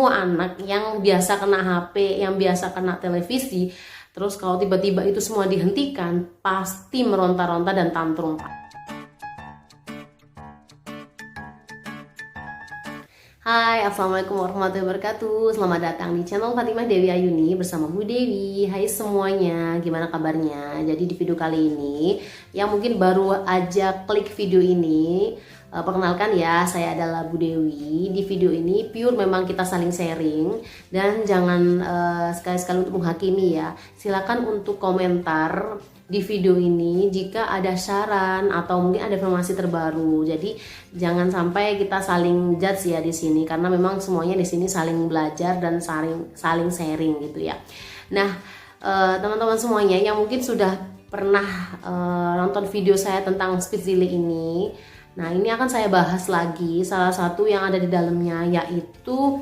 semua anak yang biasa kena HP, yang biasa kena televisi, terus kalau tiba-tiba itu semua dihentikan, pasti meronta-ronta dan tantrum. Hai, assalamualaikum warahmatullahi wabarakatuh. Selamat datang di channel Fatimah Dewi Ayuni bersama Bu Dewi. Hai semuanya, gimana kabarnya? Jadi di video kali ini, yang mungkin baru aja klik video ini, perkenalkan ya, saya adalah Bu Dewi. Di video ini pure memang kita saling sharing dan jangan sekali-sekali untuk menghakimi ya. Silakan untuk komentar di video ini jika ada saran atau mungkin ada informasi terbaru. Jadi jangan sampai kita saling judge ya di sini, karena memang semuanya di sini saling belajar dan saling sharing gitu ya. Nah, teman-teman semuanya yang mungkin sudah pernah nonton video saya tentang speech delay ini, nah ini akan saya bahas lagi. Salah satu yang ada di dalamnya yaitu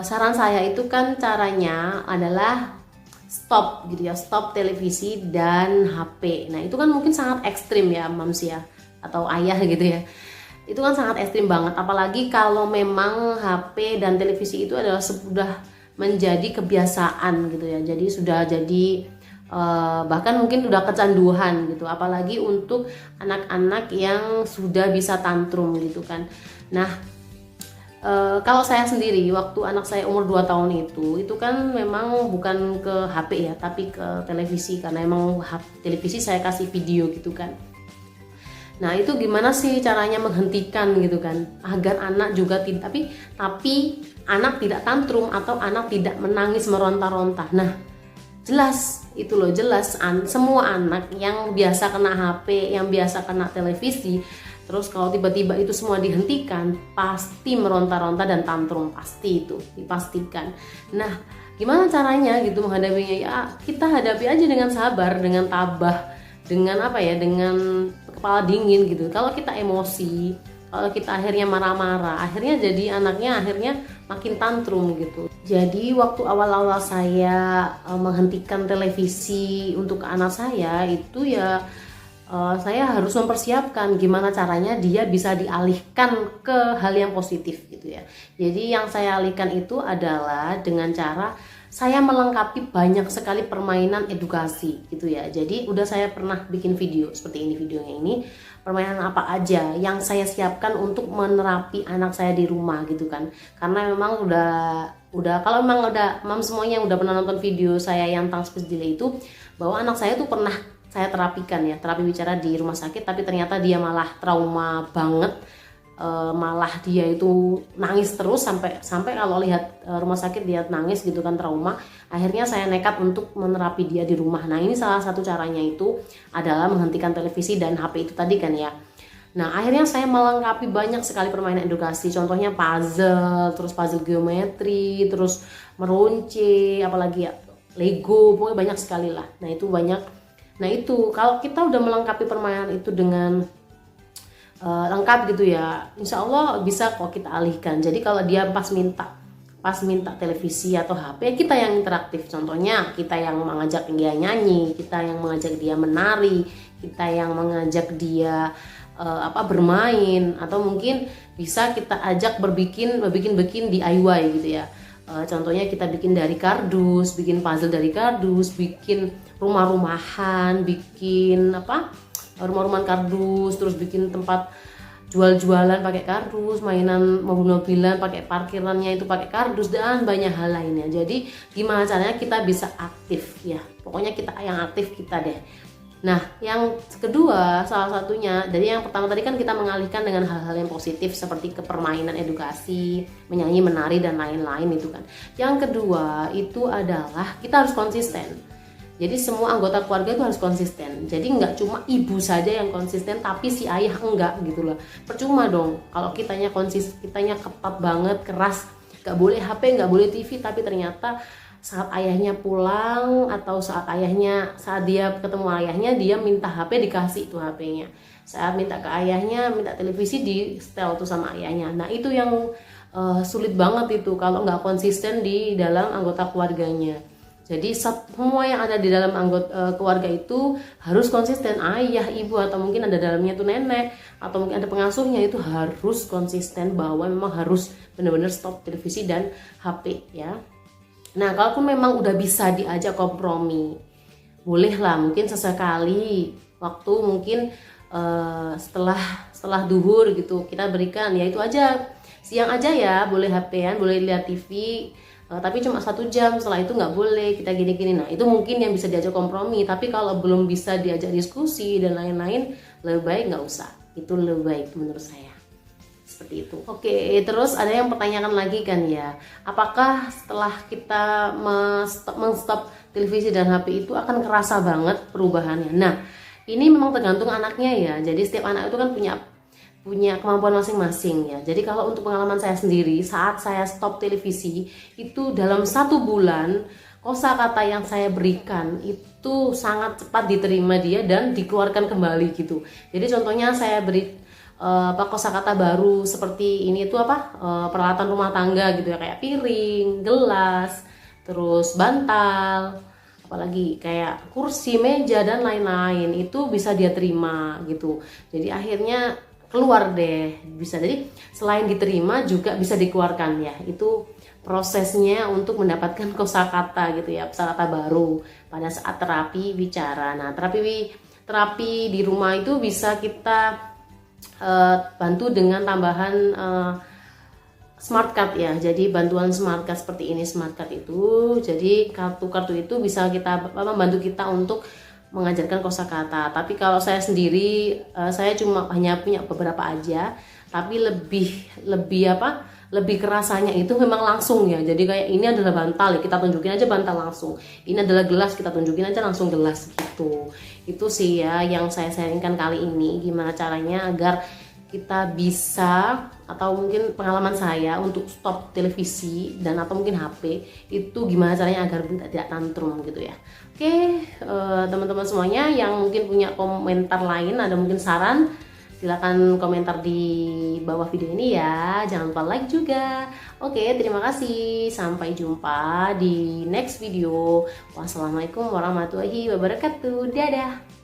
saran saya itu kan caranya adalah stop gitu ya, stop televisi dan HP. Nah itu kan mungkin sangat ekstrim ya mams ya, atau ayah gitu ya. Itu kan sangat ekstrim banget, apalagi kalau memang HP dan televisi itu adalah sudah menjadi kebiasaan gitu ya. Jadi sudah jadi bahkan mungkin udah kecanduan gitu, apalagi untuk anak-anak yang sudah bisa tantrum gitu kan. Nah, kalau saya sendiri waktu anak saya umur 2 tahun itu kan memang bukan ke HP ya, tapi ke televisi, karena emang televisi saya kasih video gitu kan. Nah itu gimana sih caranya menghentikan gitu kan, agar anak juga tidak, tapi anak tidak tantrum atau anak tidak menangis meronta-ronta. Nah jelas itu loh, jelas semua anak yang biasa kena HP, yang biasa kena televisi, terus kalau tiba-tiba itu semua dihentikan, pasti meronta-ronta dan tantrum, pasti itu dipastikan. Nah gimana caranya gitu menghadapinya ya, kita hadapi aja dengan sabar, dengan tabah, dengan apa ya, dengan kepala dingin gitu. Kalau kita emosi, kalau kita akhirnya marah-marah, akhirnya jadi anaknya akhirnya makin tantrum gitu. Jadi waktu awal-awal saya menghentikan televisi untuk anak saya itu ya, saya harus mempersiapkan gimana caranya dia bisa dialihkan ke hal yang positif gitu ya. Jadi yang saya alihkan itu adalah dengan cara saya melengkapi banyak sekali permainan edukasi gitu ya. Jadi udah saya pernah bikin video seperti ini, videonya ini, permainan apa aja yang saya siapkan untuk menerapi anak saya di rumah gitu kan. Karena memang udah kalau memang udah mam semuanya yang udah pernah nonton video saya yang tentang speech delay itu, bahwa anak saya tuh pernah saya terapikan ya, terapi bicara di rumah sakit, tapi ternyata dia malah trauma banget, malah dia itu nangis terus sampai kalau lihat rumah sakit dia nangis gitu kan, trauma. Akhirnya saya nekat untuk menerapi dia di rumah. Nah ini salah satu caranya itu adalah menghentikan televisi dan HP itu tadi kan ya. Nah akhirnya saya melengkapi banyak sekali permainan edukasi, contohnya puzzle, terus puzzle geometri, terus meronce, apalagi ya Lego, pokoknya banyak sekali lah. Nah itu banyak. Nah itu kalau kita udah melengkapi permainan itu dengan lengkap gitu ya, insya Allah bisa kok kita alihkan. Jadi kalau dia pas minta televisi atau HP, kita yang interaktif. Contohnya kita yang mengajak dia nyanyi, kita yang mengajak dia menari, kita yang mengajak dia bermain, atau mungkin bisa kita ajak bikin DIY gitu ya. Contohnya kita bikin dari kardus, bikin puzzle dari kardus, bikin rumah-rumahan, bikin rumah-rumahan kardus, terus bikin tempat jual-jualan pakai kardus, mainan mobil-mobilan pakai parkirannya itu pakai kardus, dan banyak hal lainnya. Jadi gimana caranya kita bisa aktif ya, pokoknya kita yang aktif kita deh. Nah yang kedua, salah satunya dari yang pertama tadi kan kita mengalihkan dengan hal-hal yang positif seperti kepermainan edukasi, menyanyi, menari dan lain-lain itu kan. Yang kedua itu adalah kita harus konsisten. Jadi semua anggota keluarga itu harus konsisten. Jadi nggak cuma ibu saja yang konsisten tapi si ayah enggak gitu loh. Percuma dong kalau kitanya ketat banget, keras, nggak boleh HP, nggak boleh TV, tapi ternyata saat ayahnya pulang atau saat dia ketemu ayahnya, dia minta HP, dikasih tuh HP-nya. Saat minta ke ayahnya, minta televisi, di setel tuh sama ayahnya. Nah itu yang sulit banget itu kalau nggak konsisten di dalam anggota keluarganya. Jadi semua yang ada di dalam anggota keluarga itu harus konsisten. Ayah, ibu, atau mungkin ada dalamnya itu nenek, atau mungkin ada pengasuhnya, itu harus konsisten bahwa memang harus benar-benar stop televisi dan HP ya. Nah, kalaupun memang udah bisa diajak kompromi, bolehlah mungkin sesekali waktu mungkin setelah duhur gitu kita berikan, ya itu aja, siang aja ya boleh HP-an, boleh lihat TV, tapi cuma 1 jam, setelah itu nggak boleh kita gini-gini. Nah itu mungkin yang bisa diajak kompromi, tapi kalau belum bisa diajak diskusi dan lain-lain, lebih baik nggak usah, itu lebih baik menurut saya, seperti itu. Oke, terus ada yang pertanyakan lagi kan ya, apakah setelah kita men-stop televisi dan HP itu akan kerasa banget perubahannya? Nah ini memang tergantung anaknya ya, jadi setiap anak itu kan punya kemampuan masing-masing ya. Jadi kalau untuk pengalaman saya sendiri, saat saya stop televisi itu dalam 1 bulan, kosakata yang saya berikan itu sangat cepat diterima dia dan dikeluarkan kembali gitu. Jadi contohnya saya beri kosakata baru seperti ini itu peralatan rumah tangga gitu ya, kayak piring, gelas, terus bantal, apalagi kayak kursi, meja dan lain-lain, itu bisa dia terima gitu. Jadi akhirnya keluar deh, bisa. Jadi selain diterima juga bisa dikeluarkan ya, itu prosesnya untuk mendapatkan kosakata gitu ya, kosakata baru pada saat terapi bicara. Nah terapi di rumah itu bisa kita bantu dengan tambahan smart card ya. Jadi bantuan smart card seperti ini, smart card itu, jadi kartu-kartu itu bisa kita membantu kita untuk mengajarkan kosakata. Tapi kalau saya sendiri, saya cuma hanya punya beberapa aja, tapi lebih kerasanya itu memang langsung ya. Jadi kayak ini adalah bantal ya, kita tunjukin aja bantal langsung. Ini adalah gelas, kita tunjukin aja langsung gelas gitu. Itu sih ya yang saya sharingkan kali ini, gimana caranya agar kita bisa, atau mungkin pengalaman saya untuk stop televisi dan atau mungkin HP itu gimana caranya agar tidak tantrum gitu ya. Oke, teman-teman semuanya yang mungkin punya komentar lain, ada mungkin saran, silakan komentar di bawah video ini ya. Jangan lupa like juga. Oke, terima kasih, sampai jumpa di next video. Wassalamualaikum warahmatullahi wabarakatuh. Dadah.